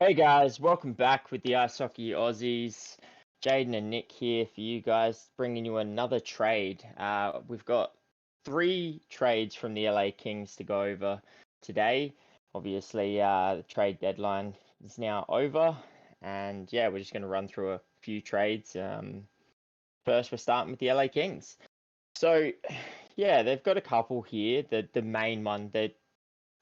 Hey guys, welcome back with the Ice Hockey Aussies. Jayden and Nick here for you guys, bringing you another trade. We've got 3 trades from the LA Kings to go over today. Obviously, the trade deadline is now over, and yeah, we're just going to run through a few trades. First, we're starting with the LA Kings. So, yeah, they've got a couple here. The main one that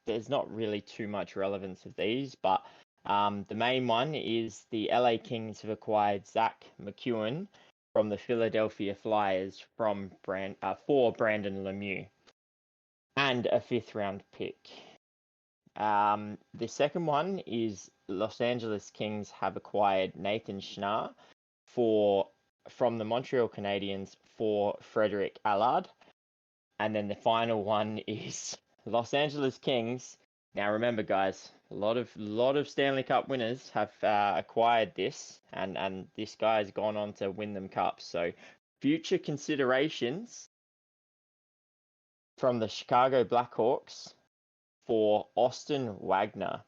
there's not really too much relevance of these, but the main one is the LA Kings have acquired Zack MacEwen from the Philadelphia Flyers for Brendan Lemieux and a 5th-round pick. The second one is Los Angeles Kings have acquired Nathan Schnarr from the Montreal Canadiens for Frederick Allard. And then the final one is Los Angeles Kings. Now remember, guys, a lot of Stanley Cup winners have acquired this, and this guy's gone on to win them cups. So future considerations from the Chicago Blackhawks for Austin Wagner.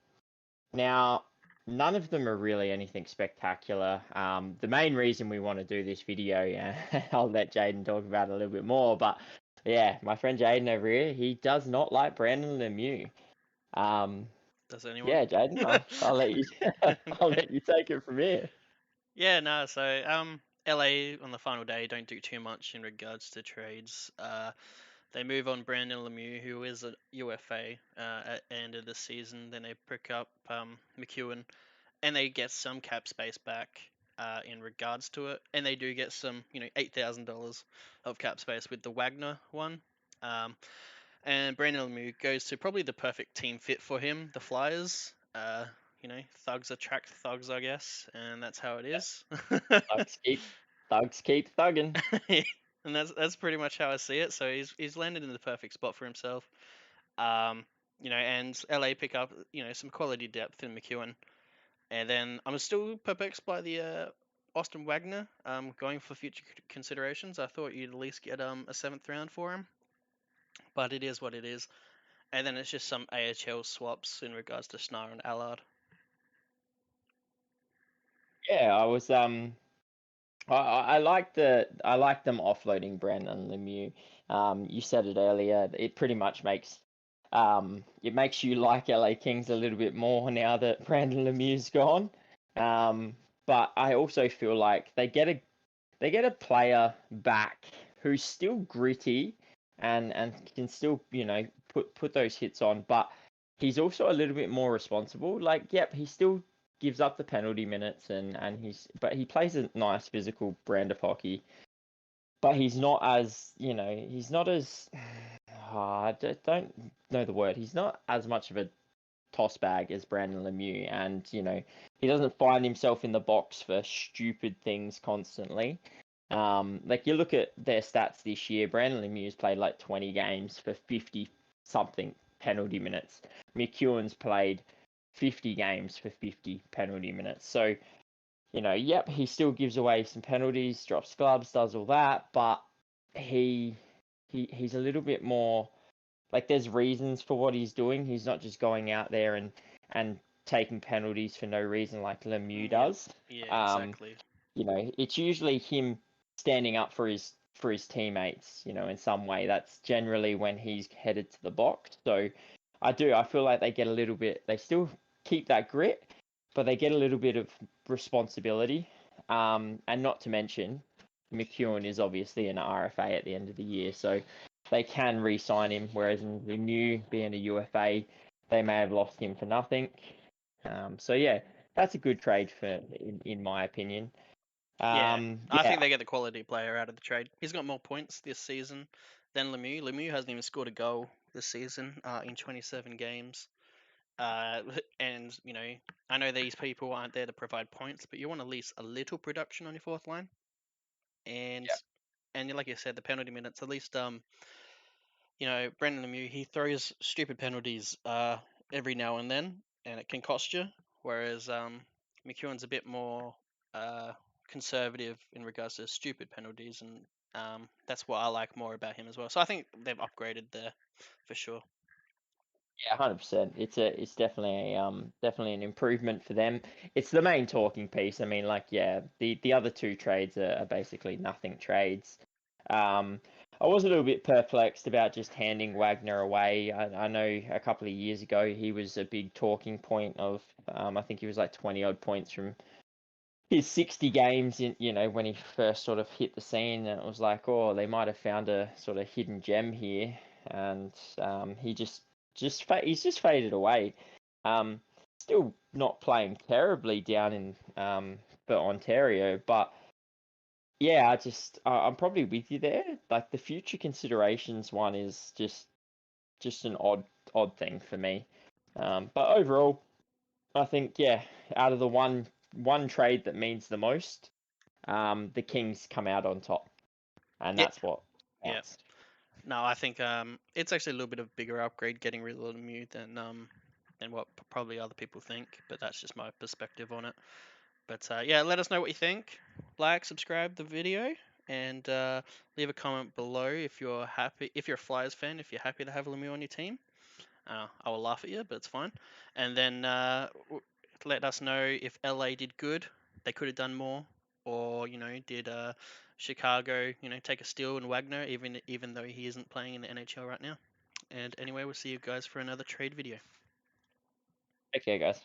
Now, none of them are really anything spectacular. The main reason we want to do this video, I'll let Jayden talk about it a little bit more, but yeah, my friend Jayden over here, he does not like Brendan Lemieux. Does anyone? Yeah, Jayden, I'll let you I'll let you take it from here. Yeah, no. So, LA on the final day don't do too much in regards to trades. They move on Brandon Lemieux, who is a UFA at the end of the season. Then they pick up McEwen, and they get some cap space back in regards to it. And they do get some, $8,000 of cap space with the Wagner one. And Brandon Lemieux goes to probably the perfect team fit for him, the Flyers. Thugs attract thugs, I guess, and that's how it is. Thugs keep thugs keep thugging. And that's pretty much how I see it. So he's landed in the perfect spot for himself. And LA pick up some quality depth in McEwen, and then I'm still perplexed by the Austin Wagner. Going for future considerations, I thought you'd at least get a 7th round for him, but it is what it is. And then it's just some AHL swaps in regards to Schnarr and Allard. Yeah, I like them offloading Brandon Lemieux. You said it earlier. It pretty much makes you like LA Kings a little bit more now that Brandon Lemieux's gone. But I also feel like they get a player back who's still gritty and can still put those hits on, but he's also a little bit more responsible. Like, yep, he still gives up the penalty minutes but he plays a nice physical brand of hockey. But he's not as I don't know the word. He's not as much of a toss bag as Brandon Lemieux, and he doesn't find himself in the box for stupid things constantly. Like you look at their stats this year, Brandon Lemieux's played like 20 games for 50 something penalty minutes. McEwen's played 50 games for 50 penalty minutes. So, yep, he still gives away some penalties, drops gloves, does all that, but he's a little bit more like there's reasons for what he's doing. He's not just going out there and taking penalties for no reason like Lemieux does. Yeah, exactly. It's usually him standing up for his teammates, in some way. That's generally when he's headed to the box. So I feel like they still keep that grit, but they get a little bit of responsibility. And not to mention, McEwen is obviously an RFA at the end of the year, so they can re-sign him. Whereas in Lemieux being a UFA, they may have lost him for nothing. So yeah, that's a good trade in my opinion. Yeah, I Yeah, think they get the quality player out of the trade. He's got more points this season than Lemieux. Lemieux hasn't even scored a goal this season in 27 games. And I know these people aren't there to provide points, but you want at least a little production on your fourth line. And yeah, and like you said, the penalty minutes. At least Brendan Lemieux, he throws stupid penalties every now and then, and it can cost you. Whereas McEwen's a bit more conservative in regards to stupid penalties, and that's what I like more about him as well. So I think they've upgraded there for sure. Yeah, 100%. It's definitely an improvement for them. It's the main talking piece. I mean, like, yeah, the other two trades are basically nothing trades. Um, I was a little bit perplexed about just handing Wagner away. I know a couple of years ago he was a big talking point of, I think he was like 20 odd points from his 60 games in, when he first sort of hit the scene, and it was like, oh, they might have found a sort of hidden gem here, and he he's just faded away. Um, Still not playing terribly down in for Ontario, but yeah, I'm probably with you there. Like the future considerations one is just an odd thing for me. But overall, I think, yeah, out of the one trade that means the most, the Kings come out on top, and Yeah, that's what yeah. counts. No, I think it's actually a little bit of bigger upgrade getting rid of Lemieux than what probably other people think, but that's just my perspective on it. But yeah, let us know what you think. Like, subscribe the video, and leave a comment below if you're happy. If you're a Flyers fan, if you're happy to have Lemieux on your team. I will laugh at you, but it's fine. And then let us know if LA did good, they could have done more, or did Chicago take a steal in Wagner, even though he isn't playing in the NHL right now. And anyway, we'll see you guys for another trade video. Okay, guys.